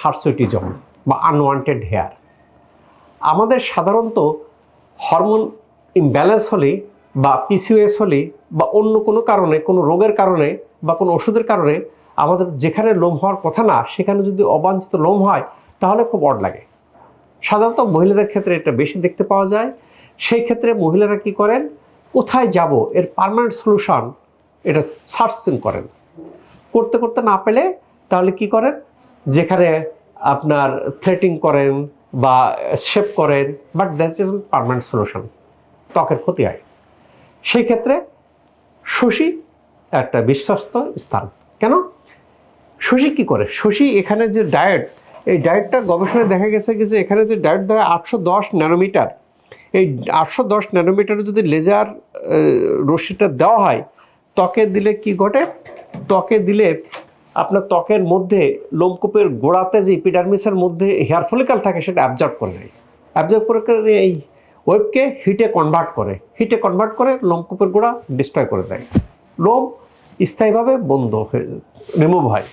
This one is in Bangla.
হার্সুটিজম বা আনওয়ান্টেড হেয়ার। আমাদের সাধারণত হরমোন ইমব্যালেন্স হলে বা পিসিওএস হলে বা অন্য কোনো কারণে, কোনো রোগের কারণে বা কোনো ওষুধের কারণে আমাদের যেখানে লোম হওয়ার কথা না সেখানে যদি অবাঞ্ছিত লোম হয় তাহলে খুব অড লাগে। সাধারণত মহিলাদের ক্ষেত্রে এটা বেশি দেখতে পাওয়া যায়। সেই ক্ষেত্রে মহিলারা কি করেন, কোথায় যাব এর পার্মানেন্ট সলিউশন এটা সার্চিং করেন। করতে করতে না পেলে তাহলে কি করেন, যেখানে আপনার থ্রেটিং করেন বা শেপ করেন, but that is permanent solution, ত্বকের ক্ষতি হয়। সেই ক্ষেত্রে শশী একটা বিশ্বস্ত স্থান। কেন শশী কী করে, শশী এখানে যে ডায়েট, এই ডায়েটটা গবেষণায় দেখা গেছে যে এখানে যে ডায়েট দেয় 810 ন্যানোমিটার, এই 810 ন্যানোমিটার যদি লেজার রশ্মিটা দেওয়া হয় ত্বকে দিলে কি ঘটে, ত্বকে দিলে আপনার ত্বকের মধ্যে লোমকূপের গোড়াতে যে এপিডার্মিসের মধ্যে হেয়ার ফলিকাল থাকে সেটা অ্যাবজর্ব করে নেয়, অ্যাবজর্ব করে এই ওয়েবকে হিটে কনভার্ট করে লোমকূপের গোড়া ডিস্ট্রয় করে দেয়, লোম স্থায়ীভাবে বন্ধ হয়ে রিমুভ হয়।